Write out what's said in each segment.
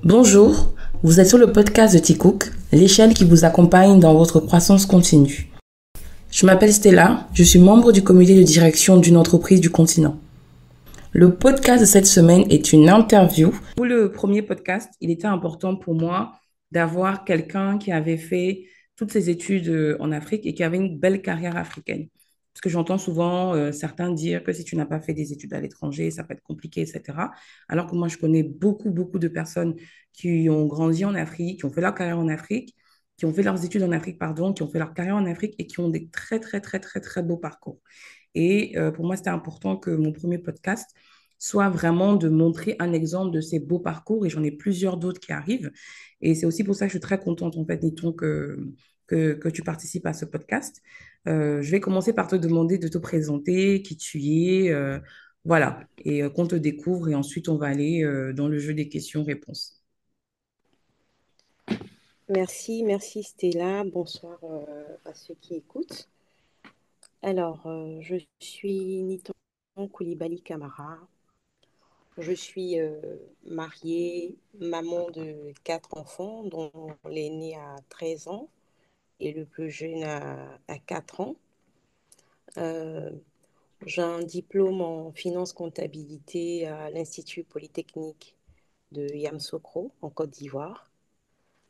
Bonjour, vous êtes sur le podcast de Tikook, l'échelle qui vous accompagne dans votre croissance continue. Je m'appelle Stella, je suis membre du comité de direction d'une entreprise du continent. Le podcast de cette semaine est une interview. Pour le premier podcast, il était important pour moi d'avoir quelqu'un qui avait fait toutes ses études en Afrique et qui avait une belle carrière africaine. Parce que j'entends souvent certains dire que si tu n'as pas fait des études à l'étranger, ça peut être compliqué, etc. Alors que moi, je connais beaucoup de personnes qui ont grandi en Afrique, qui ont fait leur carrière en Afrique, qui ont fait leurs études en Afrique, pardon, qui ont fait leur carrière en Afrique et qui ont des très beaux parcours. Et pour moi, c'était important que mon premier podcast soit vraiment de montrer un exemple de ces beaux parcours. Et j'en ai plusieurs d'autres qui arrivent. Et c'est aussi pour ça que je suis très contente, en fait, Niton, que tu participes à ce podcast. Je vais commencer par te demander de te présenter, qui tu es, voilà, et qu'on te découvre. Et ensuite, on va aller dans le jeu des questions-réponses. Merci Stella. Bonsoir à ceux qui écoutent. Alors, je suis Niton Koulibaly Camara. Je suis mariée, maman de 4 enfants, dont l'aîné a 13 ans et le plus jeune a 4 ans. Euh, j'ai un diplôme en finance comptabilité à l'Institut Polytechnique de Yamoussoukro, en Côte d'Ivoire.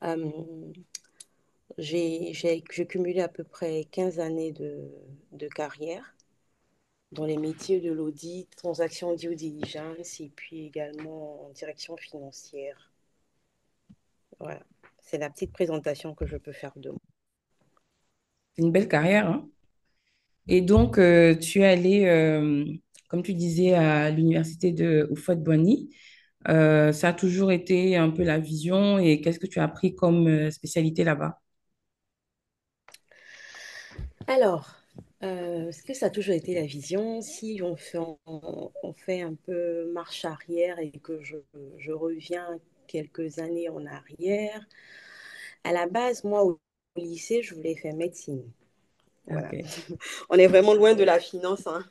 Euh, j'ai cumulé à peu près 15 années de carrière dans les métiers de l'audit, transactions due diligence et puis également en direction financière. Voilà, c'est la petite présentation que je peux faire de moi. C'est une belle carrière, hein? Et donc, tu es allé, comme tu disais, à l'université de Houphouët-Boigny. Ça a toujours été un peu la vision et qu'est-ce que tu as appris comme spécialité là-bas? Alors, est-ce que ça a toujours été la vision? Si on fait un peu marche arrière et que je reviens quelques années en arrière, à la base, moi, au lycée, je voulais faire médecine. Voilà. Ok, On est vraiment loin de la finance, hein.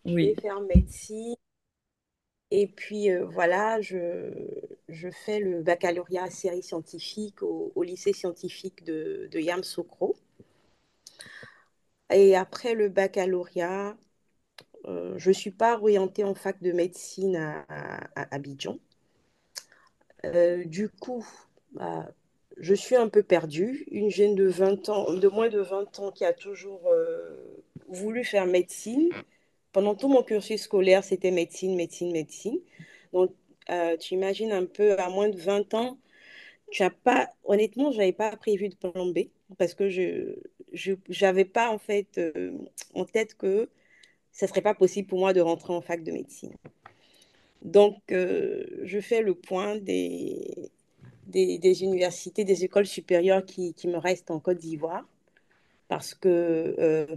Je voulais oui, faire médecine. Et puis voilà, je fais le baccalauréat série scientifique au lycée scientifique de Yamoussoukro. Et après le baccalauréat, je ne suis pas orientée en fac de médecine à Abidjan. Du coup, bah, je suis un peu perdue. Une jeune de 20 ans, de moins de 20 ans qui a toujours voulu faire médecine. Pendant tout mon cursus scolaire, c'était médecine. Donc, tu imagines un peu, à moins de 20 ans, tu as pas, honnêtement, je n'avais pas prévu de plan B parce que je n'avais pas en fait en tête que ce ne serait pas possible pour moi de rentrer en fac de médecine. Donc, je fais le point des universités, des écoles supérieures qui me restent en Côte d'Ivoire parce que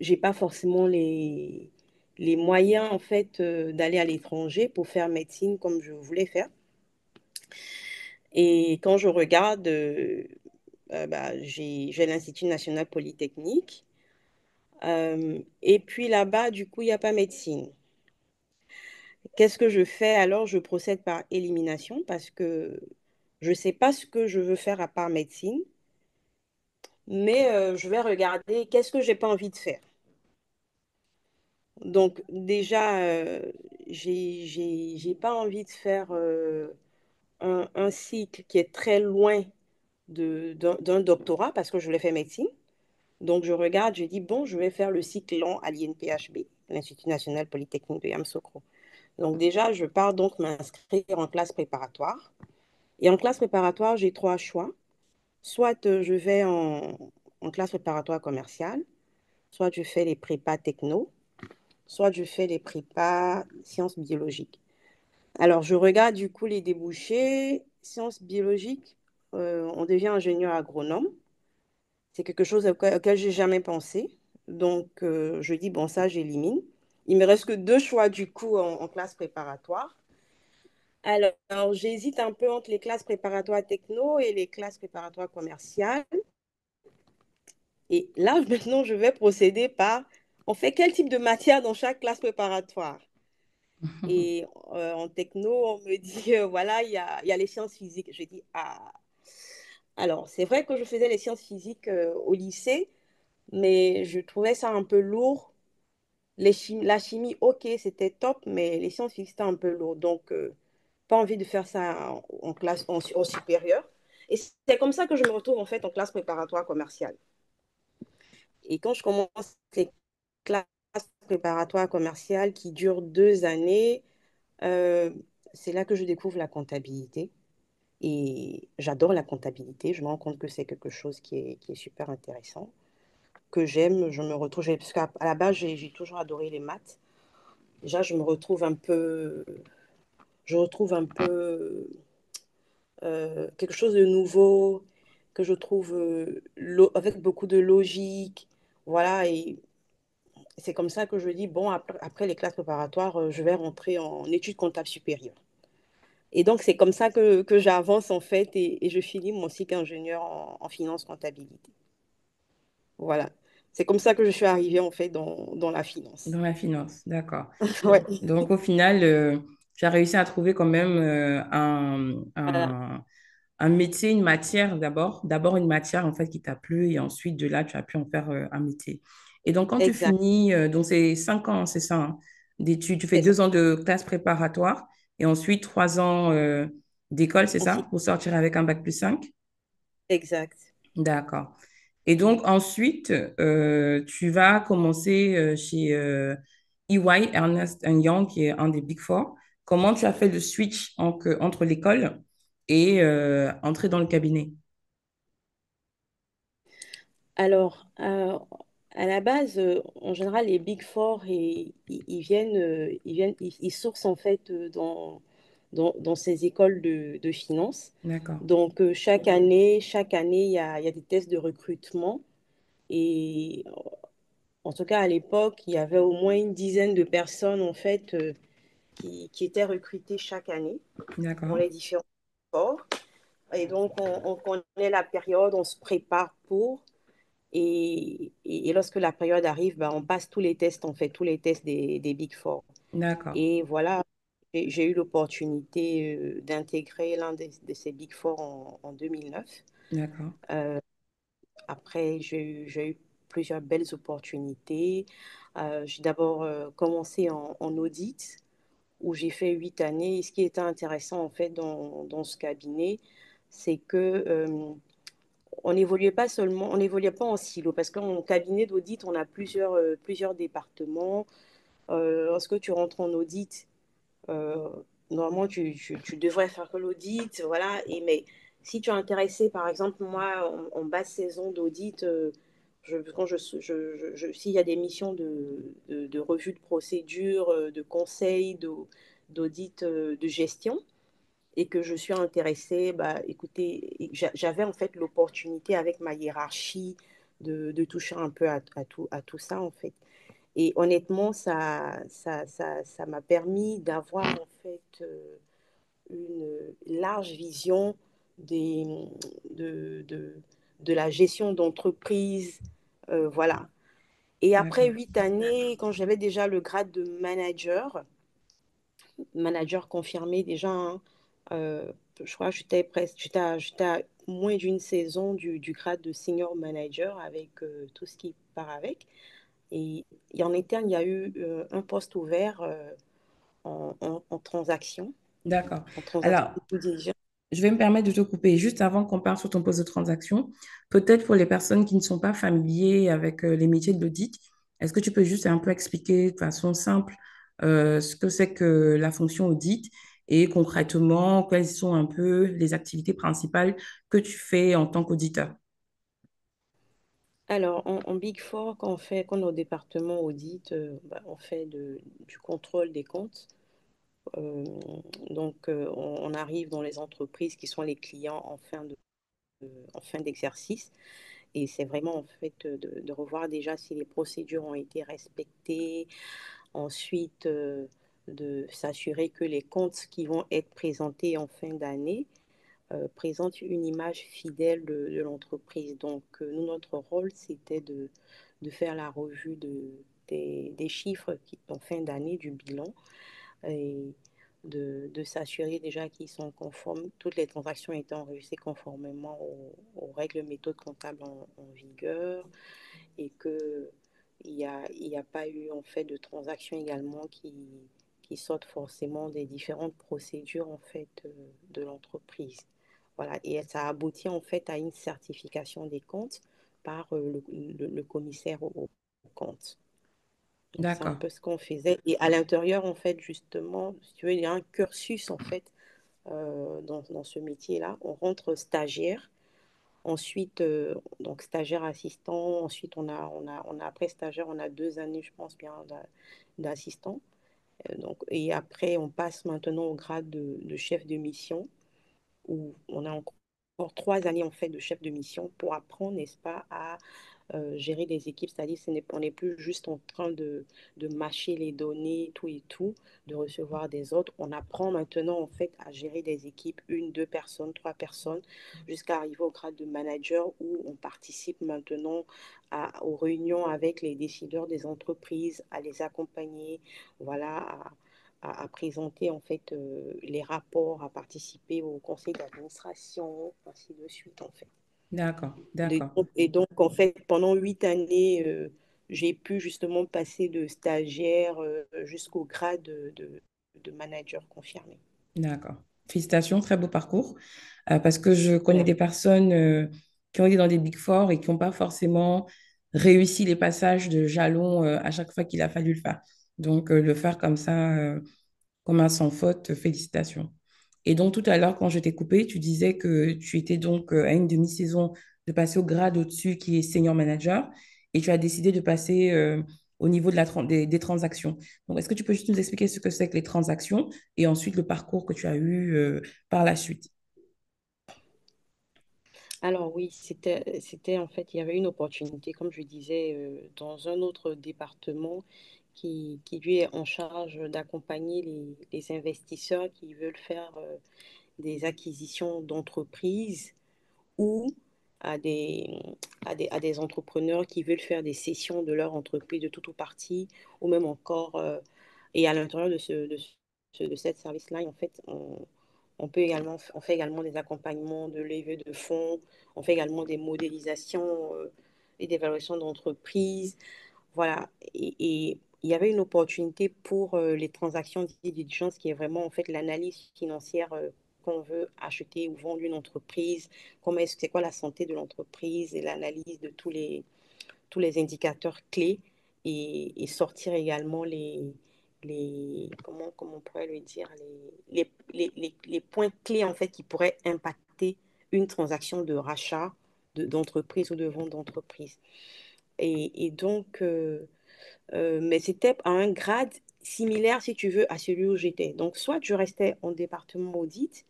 je n'ai pas forcément les moyens en fait d'aller à l'étranger pour faire médecine comme je voulais faire. Et quand je regarde, bah, j'ai l'Institut national polytechnique. Et puis là-bas, du coup, il n'y a pas médecine. Qu'est-ce que je fais alors? Je procède par élimination parce que je ne sais pas ce que je veux faire à part médecine, mais je vais regarder qu'est-ce que j'ai pas envie de faire. Donc déjà, j'ai pas envie de faire un cycle qui est très loin d'un doctorat parce que je voulais faire médecine. Donc je regarde, je dis, bon, je vais faire le cycle long à l'INPHB, l'Institut national polytechnique de Yamoussoukro. Donc déjà, je pars donc m'inscrire en classe préparatoire. Et en classe préparatoire, j'ai trois choix. Soit je vais en classe préparatoire commerciale, soit je fais les prépas techno, soit je fais les prépas sciences biologiques. Alors, je regarde du coup les débouchés. Sciences biologiques, on devient ingénieur agronome. C'est quelque chose auquel j'ai jamais pensé. Donc, je dis, bon, ça, j'élimine. Il me reste que deux choix du coup en classe préparatoire. Alors, j'hésite un peu entre les classes préparatoires techno et les classes préparatoires commerciales. Et là, maintenant, je vais procéder par, on fait quel type de matière dans chaque classe préparatoire? Et en techno, on me dit, voilà, il y a les sciences physiques. Je dis, ah. Alors, c'est vrai que je faisais les sciences physiques au lycée, mais je trouvais ça un peu lourd. La chimie, ok, c'était top, mais les sciences physiques, c'était un peu lourd. Donc, pas envie de faire ça en classe, en supérieur. Et c'est comme ça que je me retrouve en fait en classe préparatoire commerciale. Et quand je commence les classes préparatoires commerciales qui durent 2 années, euh, c'est là que je découvre la comptabilité. Et j'adore la comptabilité. Je me rends compte que c'est quelque chose qui est super intéressant, que j'aime. Je me retrouve, parce qu'à à la base, j'ai toujours adoré les maths. Déjà, je retrouve un peu quelque chose de nouveau, que je trouve avec beaucoup de logique. Voilà, et c'est comme ça que je dis, bon, après les classes préparatoires, je vais rentrer en études comptables supérieures. Et donc, c'est comme ça que j'avance en fait et je finis mon cycle ingénieur en finance comptabilité. Voilà. C'est comme ça que je suis arrivée en fait dans la finance. Dans la finance, d'accord. Ouais. Donc, au final, tu as réussi à trouver quand même Voilà. un métier, une matière d'abord. D'abord, une matière en fait qui t'a plu et ensuite de là, tu as pu en faire un métier. Et donc, quand tu Exact. finis, donc c'est 5 ans, c'est ça, hein, d'études, tu fais C'est ça. 2 ans de classe préparatoire et ensuite 3 ans d'école, c'est ça, Ensuite, pour sortir avec un bac+5. exact. D'accord. Et donc ensuite, tu vas commencer chez EY, Ernest Young, qui est un des Big Four. Comment tu as fait le switch entre l'école et entrer dans le cabinet? Alors, à la base, en général, les Big Four, ils sourcent en fait dans ces écoles de finance. D'accord, Donc, chaque année, il y a des tests de recrutement. Et en tout cas, à l'époque, il y avait au moins une dizaine de personnes en fait qui étaient recrutées chaque année dans d'accord, les différents sports. Et donc, on connaît la période, on se prépare pour. Et lorsque la période arrive, ben, on passe tous les tests, on fait tous les tests des Big Four. d'accord, Et voilà, j'ai eu l'opportunité d'intégrer l'un de ces Big Four en 2009. d'accord, Euh, Après, j'ai eu plusieurs belles opportunités. J'ai d'abord commencé en audit, où j'ai fait 8 années. Et ce qui était intéressant, en fait, dans ce cabinet, c'est que on n'évoluait pas en silo, parce qu'en cabinet d'audit, on a plusieurs départements. Lorsque tu rentres en audit, euh, normalement, tu devrais faire que l'audit, voilà. Mais si tu es intéressé, par exemple, moi, en basse saison d'audit, s'il y a des missions de revue de procédure, de conseil, d'audit, de gestion, et que je suis intéressée, bah, écoutez, j'avais en fait l'opportunité avec ma hiérarchie de toucher un peu à tout ça, en fait. Et honnêtement, ça m'a permis d'avoir en fait une large vision des, de, de, de la gestion d'entreprise. Voilà. Et après d'accord, 8 années, quand j'avais déjà le grade de manager confirmé déjà, hein, euh, je crois que j'étais à moins d'une saison du grade de senior manager avec tout ce qui part avec. Et en interne, il y a eu un poste ouvert en transaction, d'accord. en transaction Alors, de diligence. je vais me permettre de te couper juste avant qu'on parte sur ton poste de transaction. Peut-être pour les personnes qui ne sont pas familiers avec les métiers de l'audit, est-ce que tu peux juste un peu expliquer de façon simple ce que c'est que la fonction audit et concrètement, quelles sont un peu les activités principales que tu fais en tant qu'auditeur? Alors, en Big Four, quand on est au département audit, bah, on fait du contrôle des comptes. Euh, donc, on arrive dans les entreprises qui sont les clients en fin d'exercice. Et c'est vraiment en fait de revoir déjà si les procédures ont été respectées. Ensuite, de s'assurer que les comptes qui vont être présentés en fin d'année présentent une image fidèle de l'entreprise. Donc, nous, notre rôle, c'était de faire la revue des chiffres en fin d'année, du bilan, et de s'assurer déjà qu'ils sont conformes, toutes les transactions étant enregistrées conformément aux règles méthodes comptables en vigueur et que il y a pas eu en fait de transactions également qui sortent forcément des différentes procédures en fait de l'entreprise. Voilà, et ça aboutit en fait à une certification des comptes par le commissaire aux comptes. Donc c'est un D'accord, peu ce qu'on faisait. Et à l'intérieur, en fait, justement, si tu veux, il y a un cursus en fait dans ce métier-là. On rentre stagiaire. Ensuite, donc stagiaire assistant. Ensuite, on a après stagiaire, on a 2 années, je pense bien, d'assistant. Donc, et après, on passe maintenant au grade de chef de mission, où on a encore 3 années en fait de chef de mission pour apprendre, n'est-ce pas, à gérer des équipes, c'est-à-dire on n'est plus juste en train de mâcher les données, tout et tout, de recevoir des ordres. On apprend maintenant en fait à gérer des équipes, une, deux personnes, trois personnes, jusqu'à arriver au grade de manager où on participe maintenant aux réunions avec les décideurs des entreprises, à les accompagner, voilà, à présenter en fait les rapports, à participer au conseil d'administration, ainsi de suite en fait. d'accord, d'accord, Et donc, en fait, pendant 8 années, j'ai pu justement passer de stagiaire jusqu'au grade de manager confirmé. d'accord. Félicitations, très beau parcours. Parce que je connais Merci. des personnes qui ont été dans des Big Four et qui n'ont pas forcément réussi les passages de jalons à chaque fois qu'il a fallu le faire. Donc, le faire comme ça, comme un sans faute, félicitations. Et donc, tout à l'heure, quand je t'ai coupé, tu disais que tu étais donc à une demi-saison de passer au grade au-dessus qui est senior manager et tu as décidé de passer au niveau de des transactions. Donc, est-ce que tu peux juste nous expliquer ce que c'est que les transactions et ensuite le parcours que tu as eu par la suite? Alors oui, c'était en fait, il y avait une opportunité, comme je disais, dans un autre département qui lui est en charge d'accompagner les investisseurs qui veulent faire des acquisitions d'entreprises ou à des, à des entrepreneurs qui veulent faire des cessions de leur entreprise de tout ou partie, ou même encore, et à l'intérieur de cette service-là, en fait, on fait également des accompagnements de levée de fonds, on fait également des modélisations et d'évaluation d'entreprise. Voilà. Et il y avait une opportunité pour les transactions due diligence qui est vraiment en fait l'analyse financière qu'on veut acheter ou vendre une entreprise, c'est quoi la santé de l'entreprise et l'analyse de tous les indicateurs clés et sortir également comment on pourrait le dire, les points clés en fait qui pourraient impacter une transaction de rachat d'entreprise ou de vente d'entreprise. Et donc, mais c'était à un grade similaire, si tu veux, à celui où j'étais. Donc, soit je restais en département audit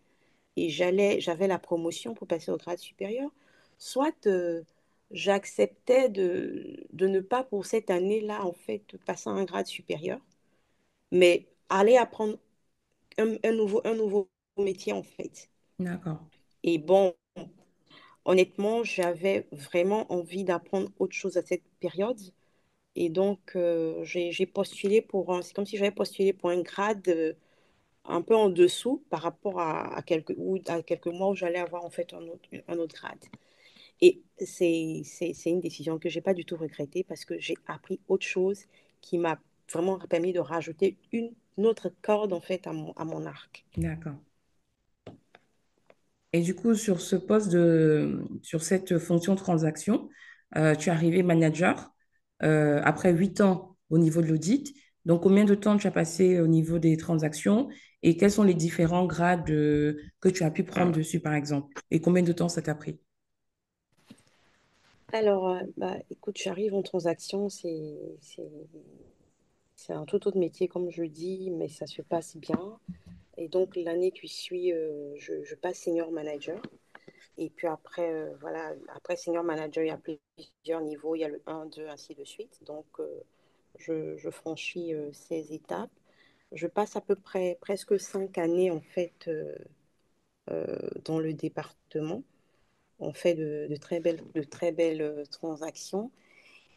et j'avais la promotion pour passer au grade supérieur, soit j'acceptais de ne pas pour cette année-là, en fait, passer à un grade supérieur, mais aller apprendre un nouveau métier, en fait. D'accord, Et bon, honnêtement, j'avais vraiment envie d'apprendre autre chose à cette période. Et donc, j'ai postulé c'est comme si j'avais postulé pour un grade un peu en dessous par rapport à quelques mois où j'allais avoir en fait un autre grade. Et c'est une décision que j'ai pas du tout regrettée parce que j'ai appris autre chose qui m'a vraiment permis de rajouter une autre corde en fait à mon arc. d'accord. Et du coup, sur cette fonction transaction, tu es arrivé manager après 8 ans au niveau de l'audit. Donc, combien de temps tu as passé au niveau des transactions et quels sont les différents grades que tu as pu prendre dessus, par exemple? Et combien de temps ça t'a pris? Alors, bah, écoute, j'arrive en transaction, c'est un tout autre métier, comme je le dis, mais ça se passe bien. Et donc, l'année qui suit, je passe senior manager. Et puis après, voilà, après senior manager, il y a plusieurs niveaux. Il y a le un 2 ainsi de suite. Donc, je franchis ces étapes. Je passe à peu près presque 5 années, en fait, dans le département. On fait de très belles transactions.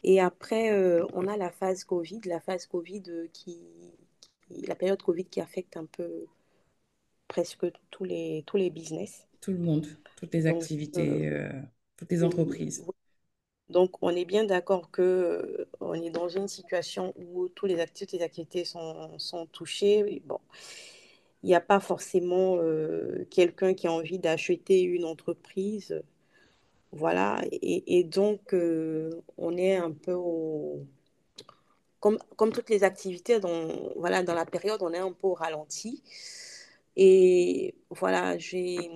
Et après, on a la phase Covid la période Covid qui affecte un peu presque tous les business. Tout le monde, toutes les Donc, activités, toutes les oui, entreprises. donc on est bien d'accord que on est dans une situation où toutes les activités sont touchées. Et bon, il n'y a pas forcément quelqu'un qui a envie d'acheter une entreprise. Voilà, et donc on est un peu comme toutes les activités voilà, dans la période, on est un peu au ralenti. Et voilà, j'ai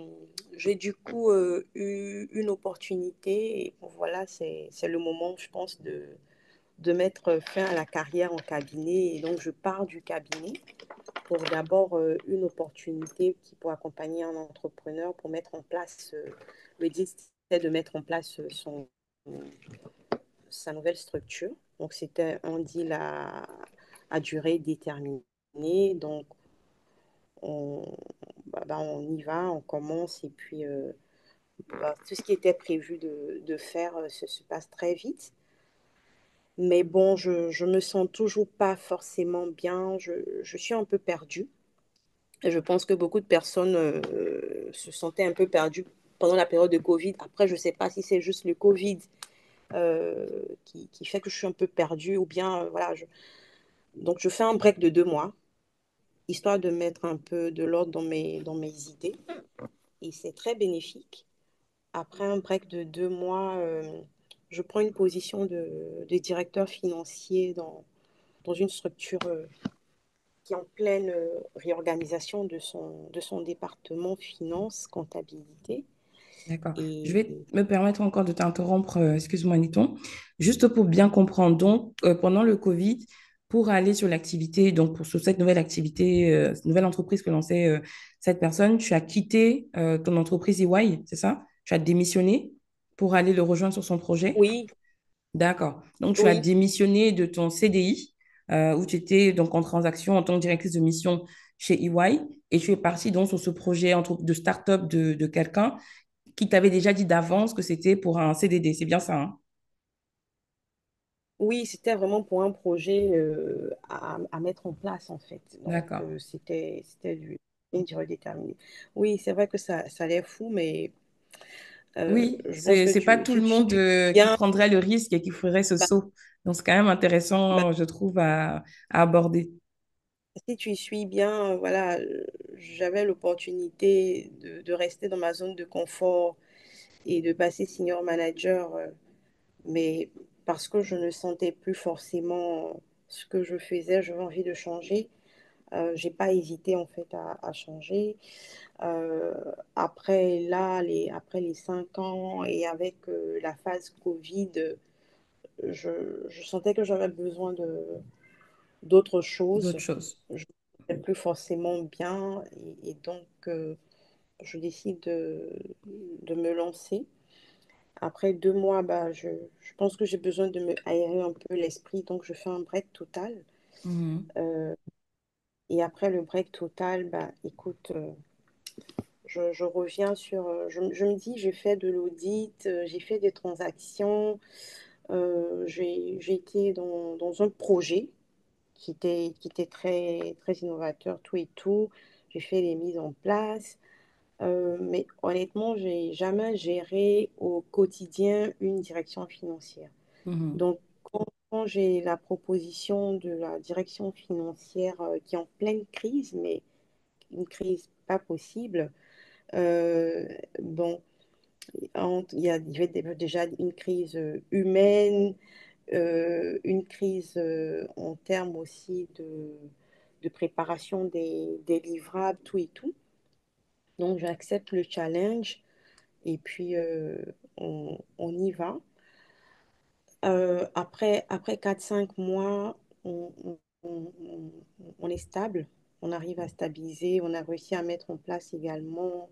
du coup eu une opportunité. Et bon, voilà, c'est le moment, je pense, de mettre fin à la carrière en cabinet. Et donc, je pars du cabinet pour d'abord une opportunité qui pour accompagner un entrepreneur pour mettre en place, le deal, c'était de mettre en place sa nouvelle structure. Donc, c'était un deal à durée déterminée. Donc, on, on y va, on commence et puis tout ce qui était prévu de faire se passe très vite. Mais bon, je me sens toujours pas forcément bien. Je suis un peu perdue. Et je pense que beaucoup de personnes se sentaient un peu perdues pendant la période de Covid. Après, je ne sais pas si c'est juste le Covid qui fait que je suis un peu perdue ou bien, voilà. Donc, je fais un break de 2 mois, histoire de mettre un peu de l'ordre dans mes idées. Et c'est très bénéfique. Après un break de 2 mois, je prends une position de directeur financier dans une structure qui est en pleine réorganisation de son département finance, comptabilité. D'accord. Je Et vais me permettre encore de t'interrompre, excuse-moi, Niton, juste pour bien comprendre. Donc, pendant le Covid, pour aller sur l'activité, donc sur cette nouvelle activité, cette nouvelle entreprise que lançait cette personne, tu as quitté ton entreprise EY, c'est ça? Tu as démissionné pour aller le rejoindre sur son projet? oui, D'accord. Donc, tu as oui, démissionné de ton CDI, où tu étais donc en transaction en tant que directrice de mission chez EY, et tu es partie donc sur ce projet de start-up de quelqu'un qui t'avait déjà dit d'avance que c'était pour un CDD. C'est bien ça, hein? oui, c'était vraiment pour un projet à mettre en place, en fait. Donc, D'accord. une durée déterminée. Oui, c'est vrai que ça a l'air fou, mais Oui, je pense c'est que c'est pas tout le si monde tu qui viens, prendrait le risque et qui ferait ce bah, saut. Donc, c'est quand même bah, intéressant, je trouve, à aborder. si tu suis bien, voilà, j'avais l'opportunité de rester dans ma zone de confort et de passer senior manager, mais parce que je ne sentais plus forcément ce que je faisais, j'avais envie de changer. J'ai pas hésité en fait à changer. Euh, après les 5 ans et avec la phase Covid, je sentais que j'avais besoin d'autre chose. D'autres choses. Je n'étais plus forcément bien et donc je décide de me lancer. Après 2 mois, je pense que j'ai besoin de me aérer un peu l'esprit, donc je fais un break total. Mhm. Euh, et après le break total, écoute, je reviens sur... je me dis, j'ai fait de l'audit, j'ai fait des transactions, j'ai été dans un projet qui était très, très innovateur, tout et tout. J'ai fait les mises en place. Mais honnêtement, j'ai jamais géré au quotidien une direction financière. Mhm. Donc, quand j'ai la proposition de la direction financière qui est en pleine crise, mais une crise pas possible, euh, bon, il y avait déjà une crise humaine, une crise en termes aussi de préparation des livrables, tout et tout. Donc, j'accepte le challenge et puis on y va. Après 4 5 mois, on est stable, on arrive à stabiliser, on a réussi à mettre en place également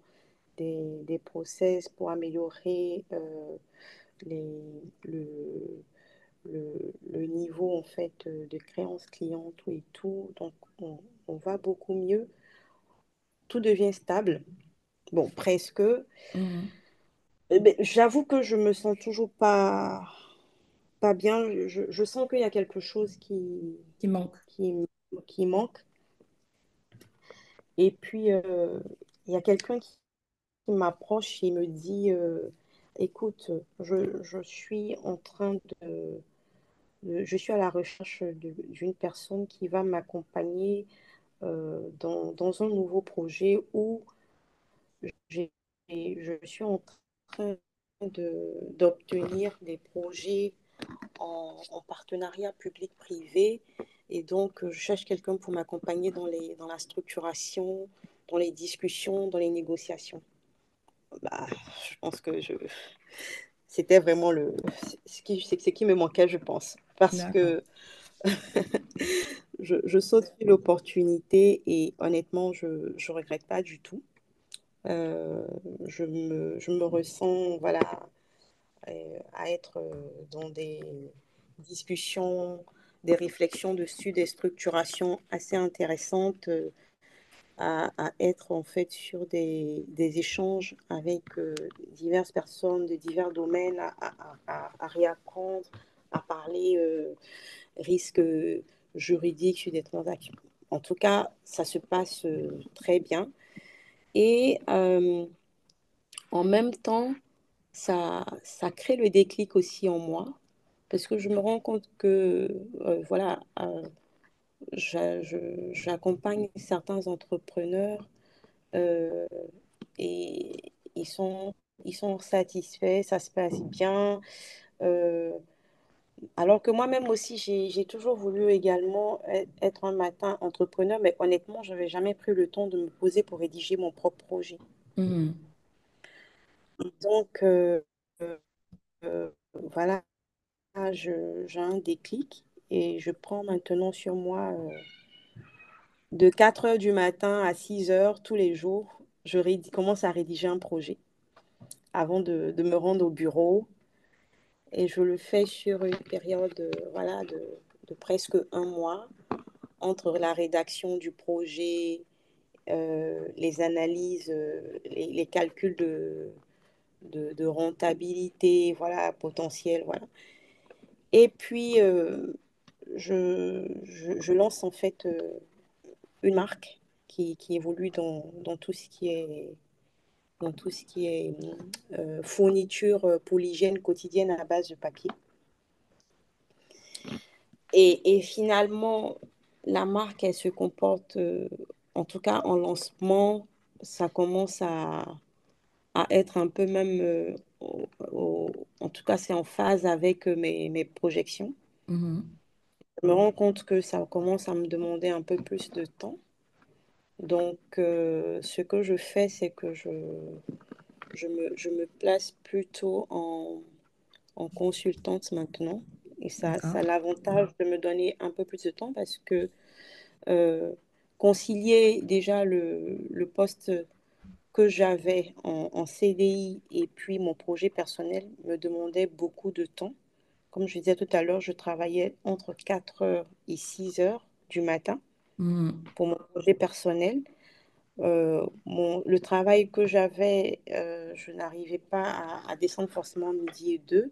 des process pour améliorer les, le, le niveau en fait de créance client, tout et tout. Donc on va beaucoup mieux, tout devient stable. Bon, presque. Mhm. Ben, j'avoue que je me sens toujours pas bien. Je sens qu'il y a quelque chose Qui manque. qui, qui manque. Et puis, il y a quelqu'un qui m'approche et me dit, écoute, je suis en train je suis à la recherche d'une personne qui va m'accompagner dans un nouveau projet où j'ai- je suis en train d'obtenir des projets en partenariat public-privé. Et donc, je cherche quelqu'un pour m'accompagner dans la structuration, dans les discussions, dans les négociations. Bah, je pense que c'était vraiment ce qui me manquait, je pense. Parce D'accord. que je saute sur l'opportunité et honnêtement, je ne regrette pas du tout. Euh, je me ressens, voilà, à être dans des discussions, des réflexions dessus, des structurations assez intéressantes, à être en fait sur des échanges avec diverses personnes de divers domaines, à réapprendre, à parler risques juridiques sur des transactions. En tout cas, ça se passe très bien. Et en même temps, ça crée le déclic aussi en moi, parce que je me rends compte que, voilà, j'accompagne certains entrepreneurs euh, et ils sont satisfaits, ça se passe bien. Euh, alors que moi-même aussi, j'ai toujours voulu également être un matin entrepreneur, mais honnêtement, je n'avais jamais pris le temps de me poser pour rédiger mon propre projet. Mhm. Donc, voilà, j'ai un déclic et je prends maintenant sur moi de 4 heures du matin à 6 heures tous les jours, commence à rédiger un projet avant de me rendre au bureau. Et je le fais sur une période voilà, de presque un mois entre la rédaction du projet, les analyses, les calculs de rentabilité, voilà, potentiel, voilà. Et puis, je lance en fait une marque qui évolue dans tout ce qui est, dans tout ce qui est fourniture pour l'hygiène quotidienne à base de papier. Et finalement, la marque, elle se comporte, en tout cas en lancement, ça commence à être un peu même, en tout cas, c'est en phase avec mes projections. Mhm. Je me rends compte que ça commence à me demander un peu plus de temps. Donc, ce que je fais, c'est que je me place plutôt en consultante maintenant. Et ça a D'accord. l'avantage de me donner un peu plus de temps parce que euh, concilier déjà le poste que j'avais en CDI et puis mon projet personnel me demandait beaucoup de temps. Comme je disais tout à l'heure, je travaillais entre 4 heures et 6 heures du matin Mhm. pour mon projet personnel. Le travail que j'avais, je n'arrivais pas à descendre forcément midi et deux.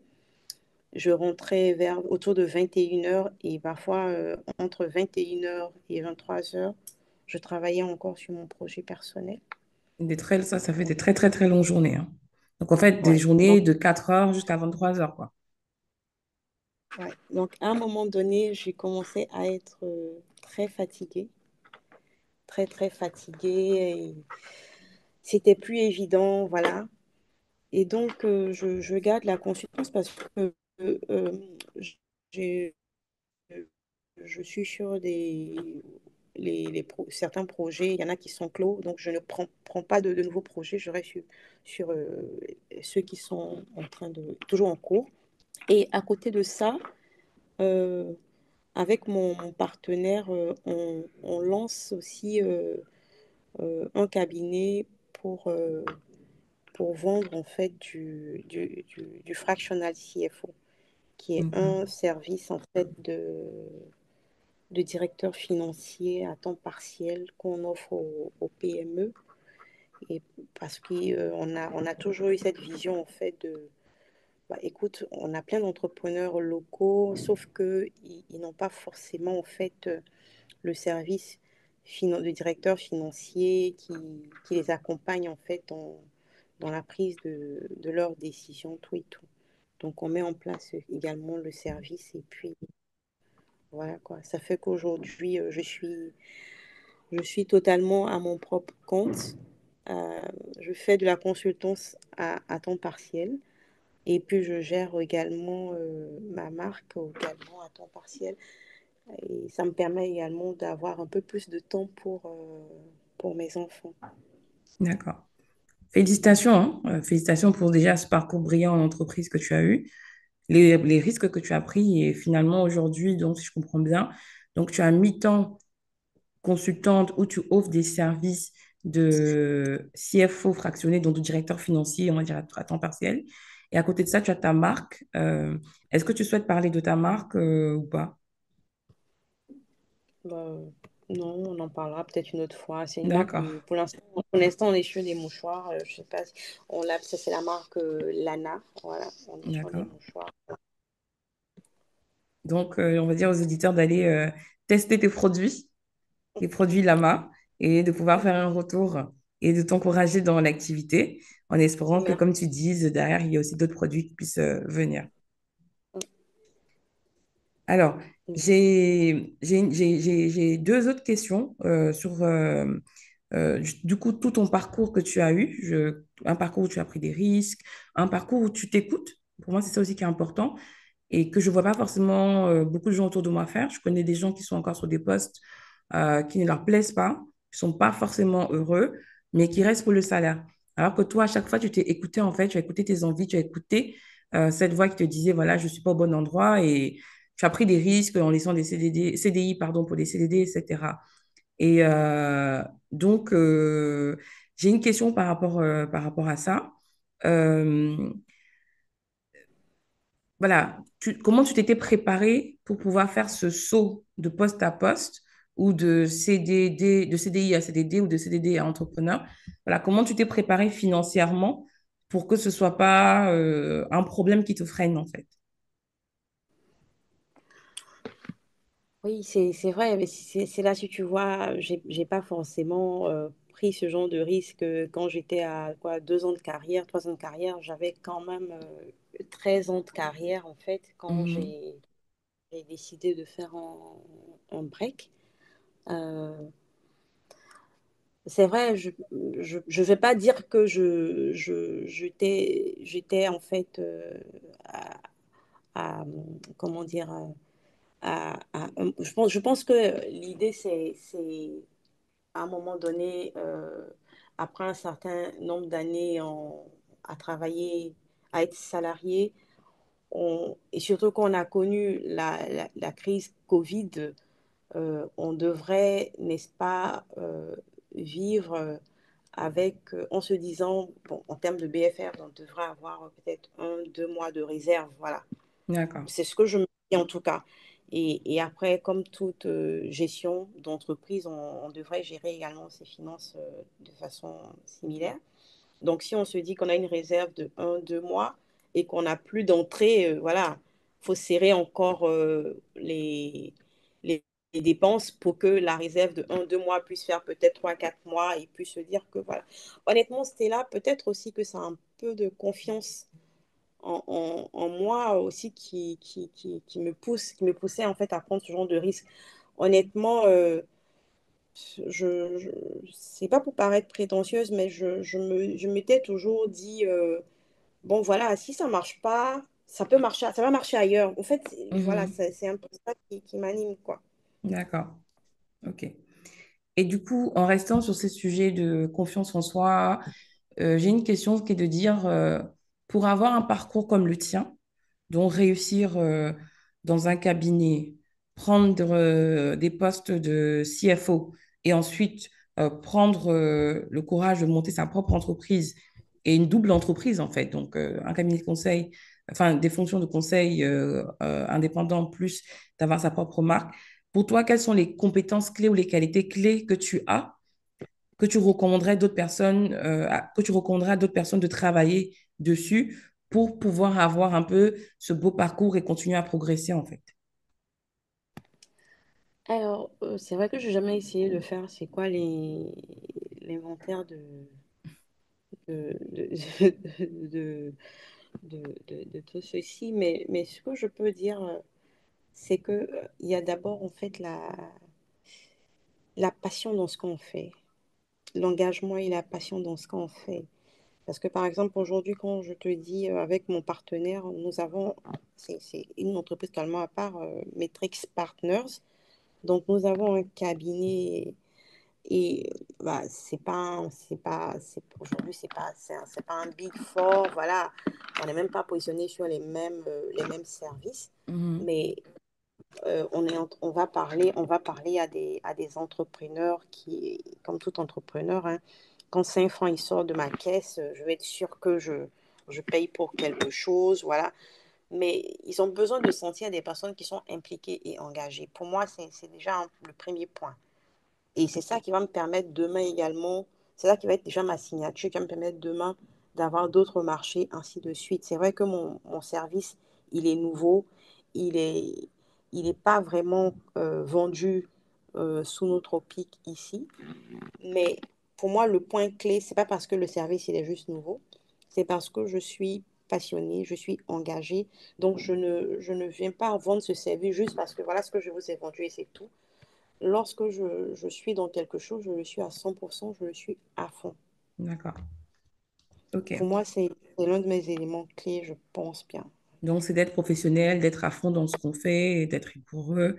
Je rentrais vers autour de 21 heures et parfois entre 21 heures et 23 heures, je travaillais encore sur mon projet personnel. Ça fait des très, très, très longues journées, hein. Donc, en fait, des Ouais. journées de 4 heures jusqu'à 23 heures, quoi. Ouais. Donc, à un moment donné, j'ai commencé à être très fatiguée, très, très fatiguée. Et c'était plus évident, voilà. Et donc, je garde la confiance parce que euh, j'ai- je suis sur certains projets, il y en a qui sont clos, donc je ne prends pas de nouveaux projets, je reste sur ceux qui sont en train toujours en cours. Et à côté de ça, euh, avec mon partenaire, on lance aussi un cabinet pour, euh, pour vendre en fait du fractional CFO, qui est un Mhm. service en fait de directeur financier à temps partiel qu'on offre aux PME. Et parce on a toujours eu cette vision en fait bah, écoute, on a plein d'entrepreneurs locaux, sauf qu'ils ils n'ont pas forcément en fait le service de directeurs financiers qui les accompagnent en fait dans la prise de leurs décisions, tout et tout. Donc, on met en place également le service et puis voilà quoi. Ça fait qu'aujourd'hui, je suis totalement à mon propre compte. Euh, je fais de la consultance à temps partiel et puis je gère également ma marque également à temps partiel. Et ça me permet également d'avoir un peu plus de temps pour mes enfants. D'accord. Félicitations, hein. Félicitations pour déjà ce parcours brillant en entreprise que tu as eu, les risques que tu as pris et finalement aujourd'hui, donc si je comprends bien, donc tu as mi-temps consultante où tu offres des services de CFO fractionné, donc de directeur financier, on va dire à temps partiel. Et à côté de ça, tu as ta marque. Est-ce que tu souhaites parler de ta marque ou pas? Bah, non, on en parlera peut-être une autre fois. C'est une marque D'accord, de, pour l'instant, on est sur des mouchoirs. Je sais pas, ça c'est la marque Lana. Voilà, on est sur des d'accord. mouchoirs. Donc, on va dire aux éditeurs d'aller tester tes produits, les produits Lama, et de pouvoir faire un retour et de t'encourager dans l'activité, en espérant que, comme tu Merci. dises, derrière, il y a aussi d'autres produits qui puissent venir. Alors, j'ai deux autres questions sur, du coup, tout ton parcours que tu as eu. Un parcours où tu as pris des risques, un parcours où tu t'écoutes. Pour moi, c'est ça aussi qui est important et que je ne vois pas forcément beaucoup de gens autour de moi faire. Je connais des gens qui sont encore sur des postes qui ne leur plaisent pas, qui ne sont pas forcément heureux, mais qui restent pour le salaire. Alors que toi, à chaque fois, tu t'es écouté, en fait, tu as écouté tes envies, tu as écouté cette voix qui te disait, voilà, je ne suis pas au bon endroit et tu as pris des risques en laissant des CDI pardon, pour des CDD, etc. Et donc, j'ai une question par rapport à ça. Euh, voilà, comment tu t'étais préparé pour pouvoir faire ce saut de poste à poste ou de CDI à CDD ou de CDD à entrepreneur? Voilà, comment tu t'es préparé financièrement pour que ce soit pas un problème qui te freine en fait? Oui, c'est vrai, mais c'est là si tu vois, j'ai pas forcément pris ce genre de risque quand j'étais à quoi, 2 ans de carrière, 3 ans de carrière. J'avais quand même 13 ans de carrière en fait quand Mhm. j'ai décidé de faire un break. Euh, c'est vrai, je vais pas dire que j'étais en fait à, comment dire, je pense que l'idée, c'est à un moment donné, après un certain nombre d'années à travailler, à être salarié, et surtout qu'on a connu la crise Covid, on devrait, n'est-ce pas, vivre avec, en se disant, bon, en termes de BFR, on devrait avoir peut-être 1, 2 mois de réserve, voilà. D'accord, C'est ce que je me dis en tout cas. Et après, comme toute gestion d'entreprise, on devrait gérer également ses finances de façon similaire. Donc, si on se dit qu'on a une réserve de 1, 2 mois et qu'on n'a plus d'entrée, voilà, il faut serrer encore les, les dépenses pour que la réserve de 1, 2 mois puisse faire peut-être 3, 4 mois et puisse se dire que voilà. Honnêtement, c'était là peut-être aussi que ça a un peu de confiance en moi aussi qui me poussait en fait à prendre ce genre de risque. Honnêtement, je c'est pas pour paraître prétentieuse, mais je m'étais toujours dit, bon voilà, si ça marche pas, ça peut marcher, ça va marcher ailleurs. En fait, voilà, mhm. c'est un peu ça qui m'anime, quoi. D'accord, ok. Et du coup, en restant sur ces sujets de confiance en soi, j'ai une question qui est de dire, pour avoir un parcours comme le tien, donc réussir dans un cabinet, prendre des postes de CFO et ensuite prendre le courage de monter sa propre entreprise et une double entreprise en fait, donc un cabinet de conseil, enfin des fonctions de conseil indépendant plus d'avoir sa propre marque. Pour toi, quelles sont les compétences clés ou les qualités clés que tu as que tu recommanderais d'autres personnes, que tu recommanderais à d'autres personnes de travailler dessus pour pouvoir avoir un peu ce beau parcours et continuer à progresser en fait. Alors, c'est vrai que j'ai jamais essayé de faire, c'est quoi l'inventaire de, de, de tout ceci, mais ce que je peux dire, c'est que il y a d'abord en fait la passion dans ce qu'on fait, l'engagement et la passion dans ce qu'on fait. Parce que par exemple, aujourd'hui, quand je te dis avec mon partenaire, nous avons, c'est une entreprise totalement à part, Matrix Partners. Donc, nous avons un cabinet et bah, aujourd'hui, c'est pas un big four, voilà. On n'est même pas positionné sur les mêmes services, Mhm. mais on va parler à des entrepreneurs qui, comme tout entrepreneur, hein, quand 5 francs ils sortent de ma caisse, je vais être sûr que je paye pour quelque chose, voilà. Mais ils ont besoin de sentir des personnes qui sont impliquées et engagées. Pour moi, c'est déjà le premier point. Et c'est ça qui va me permettre demain également, c'est ça qui va être déjà ma signature, qui va me permettre demain d'avoir d'autres marchés, ainsi de suite. C'est vrai que mon service, il est nouveau, il est, il est pas vraiment vendu sous notre optique ici. Mais pour moi, le point clé, c'est pas parce que le service, il est juste nouveau, c'est parce que je suis passionnée, je suis engagée. Donc, je ne viens pas vendre ce service juste parce que voilà ce que je vous ai vendu et c'est tout. Lorsque je suis dans quelque chose, je le suis à 100%, je le suis à fond. D'accord. OK. Pour moi, c'est l'un de mes éléments clés, je pense bien. Donc, c'est d'être professionnel, d'être à fond dans ce qu'on fait, et d'être rigoureux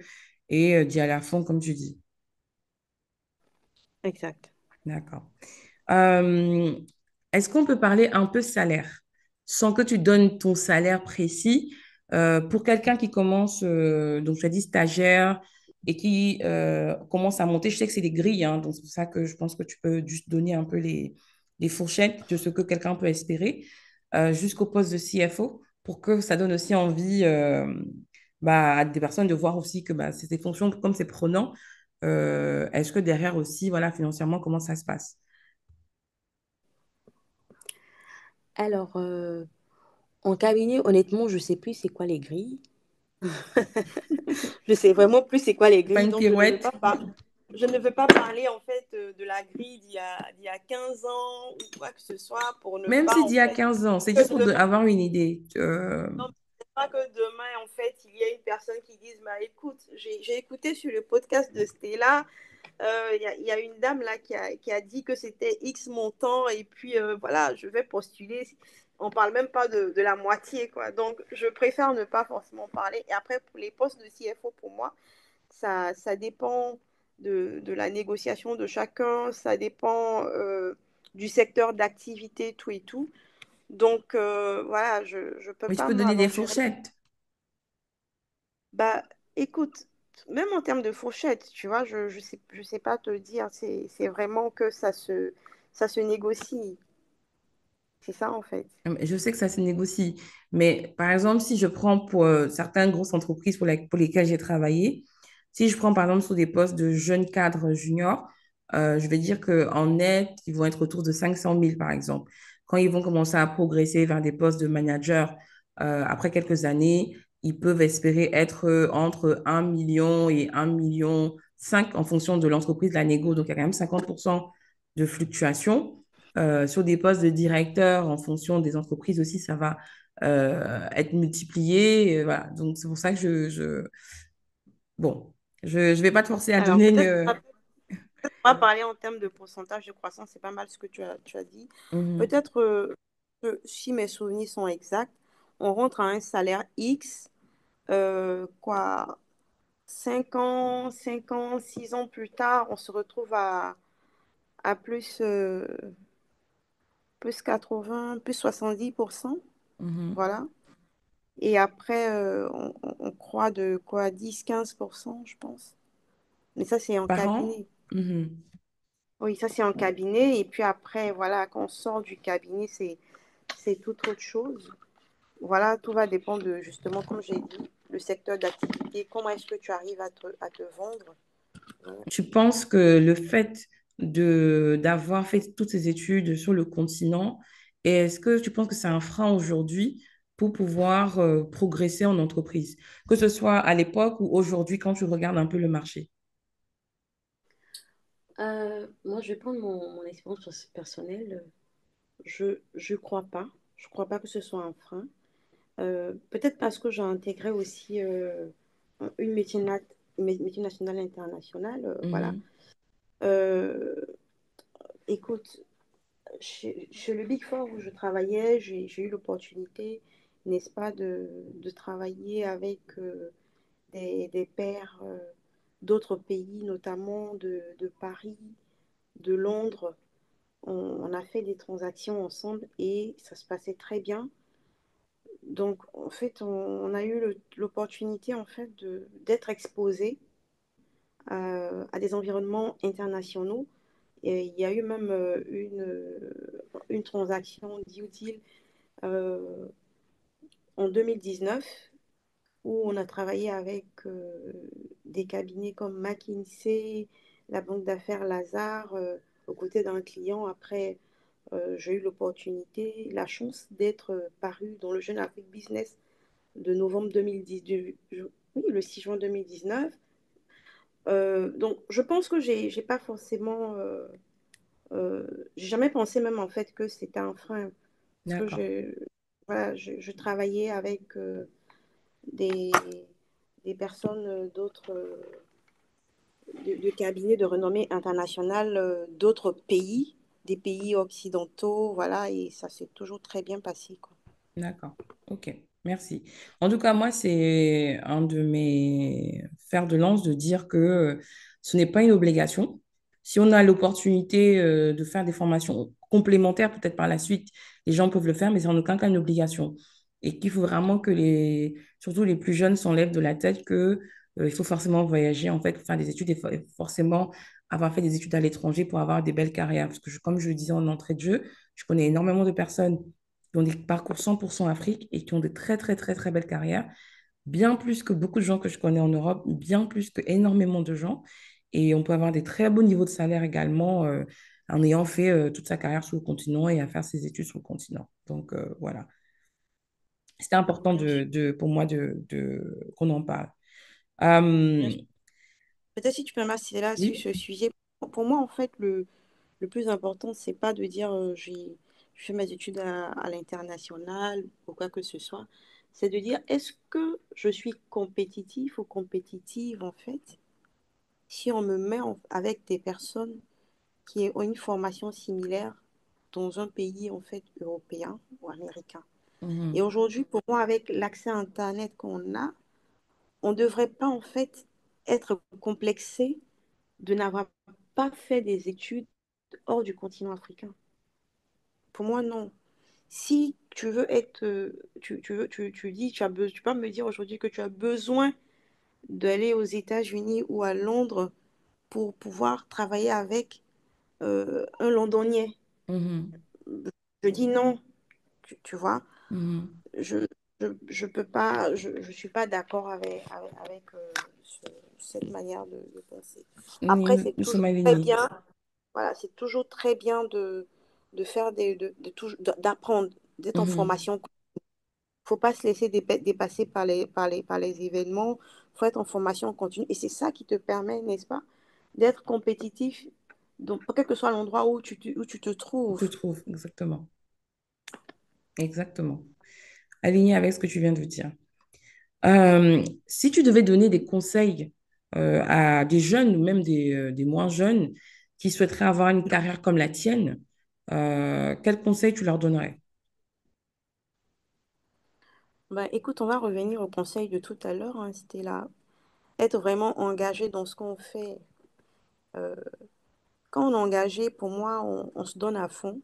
et d'y aller à fond, comme tu dis. Exact. D'accord. Euh, Est-ce qu'on peut parler un peu salaire, sans que tu donnes ton salaire précis, pour quelqu'un qui commence, donc tu as dit stagiaire, et qui commence à monter, je sais que c'est des grilles, hein, donc c'est pour ça que je pense que tu peux juste donner un peu les fourchettes de ce que quelqu'un peut espérer, jusqu'au poste de CFO, pour que ça donne aussi envie bah, à des personnes de voir aussi que bah, c'est des fonctions, comme c'est prenant, est-ce que derrière aussi, voilà, financièrement, comment ça se passe? Alors, en cabinet, honnêtement, je sais plus c'est quoi les grilles. Je sais vraiment plus c'est quoi les Pas grilles, une donc je ne veux pirouette. pas je ne veux pas parler en fait de la grille d'il y a 15 ans ou quoi que ce soit pour ne Même pas si en d'il y a fait 15 ans, c'est que juste pour demain, avoir une idée. non, c'est pas que demain en fait il y a une personne qui dise bah écoute, j'ai écouté sur le podcast de Stella. Il y a une dame là qui a dit que c'était X montant et puis voilà, je vais postuler. On parle même pas de la moitié, quoi. Donc, je préfère ne pas forcément parler. Et après, pour les postes de CFO, pour moi, ça dépend de la négociation de chacun, ça dépend du secteur d'activité, tout et tout. Donc, voilà, je ne peux Mais tu pas peux donner des m'aventurer. fourchettes. Bah, écoute, même en termes de fourchette, tu vois, je sais pas te le dire, c'est vraiment que ça se négocie. C'est ça, en fait. Je sais que ça se négocie. Mais par exemple, si je prends pour certaines grosses entreprises pour lesquelles j'ai travaillé, si je prends par exemple sur des postes de jeunes cadres juniors, je vais dire qu'en net, ils vont être autour de 500 000 par exemple. Quand ils vont commencer à progresser vers des postes de manager, après quelques années, ils peuvent espérer être entre 1 million et 1,5 million en fonction de l'entreprise, de la négo. Donc, il y a quand même 50% de fluctuation. Sur des postes de directeur, en fonction des entreprises aussi, ça va être multiplié. Voilà. Donc, c'est pour ça que bon, je ne vais pas te forcer à Alors, donner peut-être une... on va parler en termes de pourcentage de croissance, c'est pas mal ce que tu as dit. Mhm, Peut-être que si mes souvenirs sont exacts, on rentre à un salaire X, quoi, 5 ans, 6 ans plus tard, on se retrouve à plus 80, plus 70%. mhm. Voilà. Et après, on croit de quoi 10-15%, je pense. Mais ça, c'est en Par an? cabinet. Mhm. Oui, ça, c'est en cabinet. Et puis après, voilà, quand on sort du cabinet, c'est toute autre chose. Voilà, tout va dépendre de, justement, comme j'ai dit, le secteur d'activité. Comment est-ce que tu arrives à te vendre? Voilà. Tu penses que le fait d'avoir fait toutes ces études sur le continent, est-ce que tu penses que c'est un frein aujourd'hui pour pouvoir progresser en entreprise, que ce soit à l'époque ou aujourd'hui quand tu regardes un peu le marché? Moi, je vais prendre mon expérience personnelle. Je crois pas. Je crois pas que ce soit un frein. Peut-être parce que j'ai intégré aussi une multinationale internationale. Voilà. Mhm. Euh, Écoute, chez le Big Four où je travaillais, j'ai eu l'opportunité, n'est-ce pas, de travailler avec des pairs d'autres pays, notamment de Paris, de Londres. On a fait des transactions ensemble et ça se passait très bien. Donc, en fait, on a eu l'opportunité, en fait, d'être exposé à des environnements internationaux. Et il y a eu même une transaction deal deal euh, en 2019 où on a travaillé avec des cabinets comme McKinsey, la banque d'affaires Lazare, aux côtés d'un client. Après, j'ai eu l'opportunité, la chance d'être paru dans le Jeune Afrique Business de novembre 2010, oui, le 6 juin 2019. Donc, je pense que j'ai pas forcément, euh, j'ai jamais pensé même en fait que c'était un frein, parce que D'accord. voilà, je travaillais avec des, des personnes d'autres, de cabinets de renommée internationale d'autres pays, des pays occidentaux, voilà, et ça s'est toujours très bien passé, quoi. D'accord. Ok. Merci. En tout cas, moi, c'est un de mes fers de lance de dire que ce n'est pas une obligation. Si on a l'opportunité de faire des formations complémentaires, peut-être par la suite, les gens peuvent le faire, mais c'est en aucun cas une obligation. Et qu'il faut vraiment que surtout les plus jeunes s'enlèvent de la tête que il faut forcément voyager, en fait, faire des études et forcément avoir fait des études à l'étranger pour avoir des belles carrières. Parce que comme je le disais en entrée de jeu, je connais énormément de personnes qui ont des parcours 100% Afrique et qui ont de très, très, très, très belles carrières, bien plus que beaucoup de gens que je connais en Europe, bien plus que énormément de gens. Et on peut avoir des très beaux niveaux de salaire également en ayant fait toute sa carrière sur le continent et à faire ses études sur le continent. Donc, voilà. C'était important Bien sûr, pour moi qu'on en parle. bien Euh, sûr. Peut-être si tu peux m'insister là sur oui. ce sujet. Pour moi, en fait, le plus important, c'est pas de dire je fais mes études à l'international ou quoi que ce soit. C'est de dire est-ce que je suis compétitif ou compétitive, en fait, si on me met avec des personnes qui ont une formation similaire dans un pays, en fait, européen ou américain. Et Mhm. aujourd'hui, pour moi, avec l'accès à Internet qu'on a, on ne devrait pas, en fait, être complexé de n'avoir pas fait des études hors du continent africain. Pour moi, non. Si tu veux être, tu dis, tu peux me dire aujourd'hui que tu as besoin d'aller aux États-Unis ou à Londres pour pouvoir travailler avec un Londonien. Mhm. Je dis non, tu vois. Mhm. Je, je peux pas, je suis pas d'accord avec cette manière de penser. Après, c'est Nous toujours sommes très alignés. bien, voilà, c'est toujours très bien de faire d'apprendre, d'être en Mhm. formation. Faut pas se laisser dépasser par les événements. Faut être en formation continue. Et c'est ça qui te permet, n'est-ce pas, d'être compétitif, donc, quel que soit l'endroit où tu te On te trouves. trouve, exactement. Exactement. Aligné avec ce que tu viens de dire. Si tu devais donner des conseils à des jeunes ou même des moins jeunes qui souhaiteraient avoir une carrière comme la tienne, quels conseils tu leur donnerais? Ben, écoute, on va revenir au conseil de tout à l'heure, hein, c'était là. Être vraiment engagé dans ce qu'on fait. Euh, Quand on est engagé, pour moi, on se donne à fond.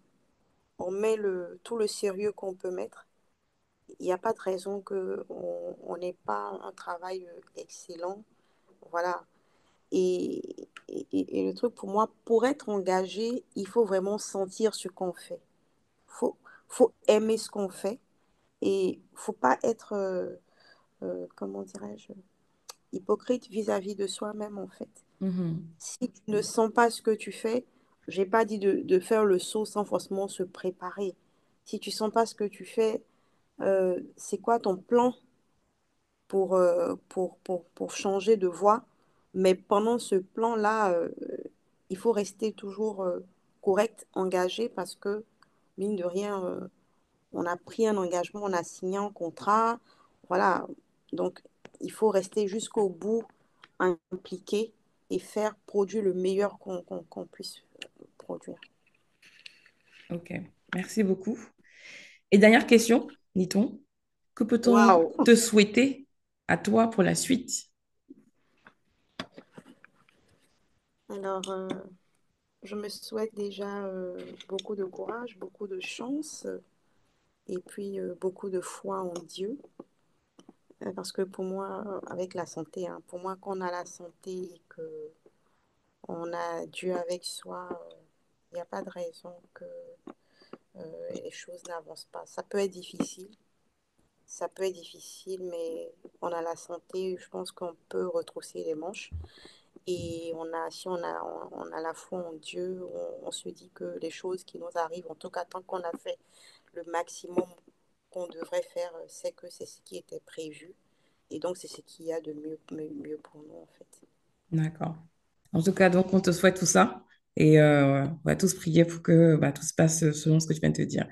On met tout le sérieux qu'on peut mettre. Il n'y a pas de raison qu'on n'ait pas un travail excellent. Voilà. Et le truc pour moi, pour être engagé, il faut vraiment sentir ce qu'on fait. Faut, faut aimer ce qu'on fait et faut pas être, comment dirais-je, hypocrite vis-à-vis de soi-même en fait. Mhm. Si tu ne sens pas ce que tu fais, j'ai pas dit de faire le saut sans forcément se préparer. Si tu sens pas ce que tu fais, c'est quoi ton plan pour changer de voie? Mais pendant ce plan-là, il faut rester toujours correct, engagé, parce que, mine de rien, on a pris un engagement, on a signé un contrat. Voilà. Donc, il faut rester jusqu'au bout impliqué et faire produire le meilleur qu'on puisse produire. Ok, merci beaucoup. Et dernière question, Niton, que peut-on Waouh! te souhaiter à toi pour la suite? Alors, je me souhaite déjà beaucoup de courage, beaucoup de chance et puis beaucoup de foi en Dieu. Parce que pour moi, avec la santé, hein, pour moi, quand on a la santé et qu'on a Dieu avec soi, il n'y a pas de raison que les choses n'avancent pas. Ça peut être difficile, mais on a la santé, je pense qu'on peut retrousser les manches. Et si on a la foi en Dieu, on se dit que les choses qui nous arrivent, en tout cas tant qu'on a fait le maximum qu'on devrait faire, c'est que c'est ce qui était prévu. Et donc, c'est ce qu'il y a de mieux pour nous, en fait. D'accord. En tout cas, donc, on te souhaite tout ça et on va tous prier pour que tout se passe selon ce que tu viens de te dire.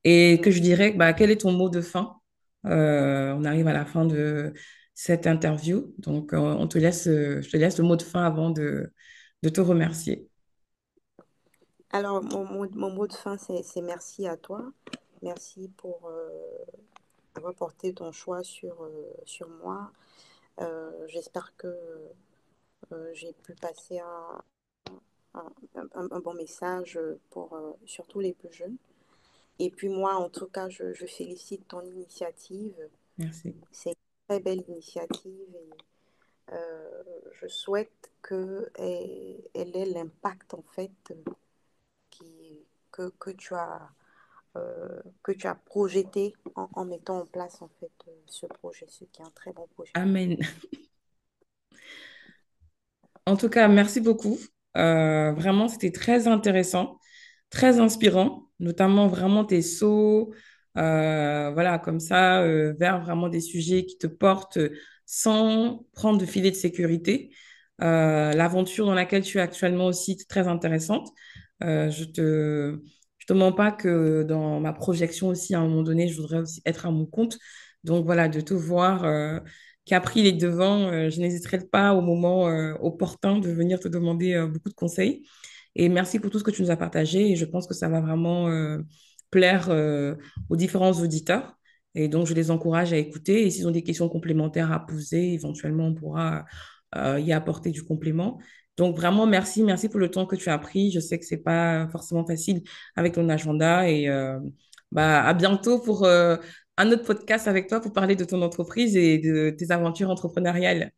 Et que je Merci. dirais, quel est ton mot de fin? On arrive à la fin de cette interview, donc je te laisse le mot de fin avant de te remercier. Alors, mon mot de fin, c'est merci à toi. Merci pour avoir porté ton choix sur moi. J'espère que j'ai pu passer un bon message pour surtout les plus jeunes. Et puis moi, en tout cas, je félicite ton initiative. Merci. C'est une très belle initiative et je souhaite qu'elle ait l'impact en fait qui, que tu as projeté en mettant en place en fait ce projet, ce qui est un très bon projet. Amen. En tout cas, merci beaucoup. Vraiment, c'était très intéressant, très inspirant, notamment vraiment tes sauts, voilà, comme ça, vers vraiment des sujets qui te portent sans prendre de filet de sécurité. L'aventure dans laquelle tu es actuellement aussi est très intéressante. Je te mens pas que dans ma projection aussi, à un moment donné, je voudrais aussi être à mon compte. Donc voilà, de te voir qui a pris les devants, je n'hésiterai pas au moment opportun de venir te demander beaucoup de conseils. Et merci pour tout ce que tu nous as partagé. Et je pense que ça va vraiment plaire aux différents auditeurs. Et donc, je les encourage à écouter. Et s'ils ont des questions complémentaires à poser, éventuellement, on pourra y apporter du complément. Donc, vraiment, merci. Merci pour le temps que tu as pris. Je sais que c'est pas forcément facile avec ton agenda. Et à bientôt pour un autre podcast avec toi pour parler de ton entreprise et de tes aventures entrepreneuriales.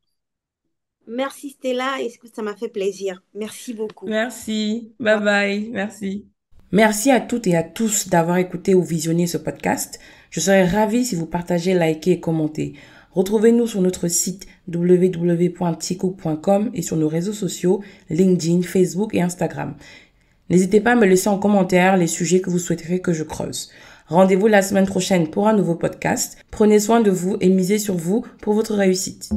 Merci Stella, et ça m'a fait plaisir. Merci beaucoup. Merci. Bye bye. Merci. Merci à toutes et à tous d'avoir écouté ou visionné ce podcast. Je serais ravie si vous partagez, likez et commentez. Retrouvez-nous sur notre site www.tcook.com et sur nos réseaux sociaux LinkedIn, Facebook et Instagram. N'hésitez pas à me laisser en commentaire les sujets que vous souhaiteriez que je creuse. Rendez-vous la semaine prochaine pour un nouveau podcast. Prenez soin de vous et misez sur vous pour votre réussite.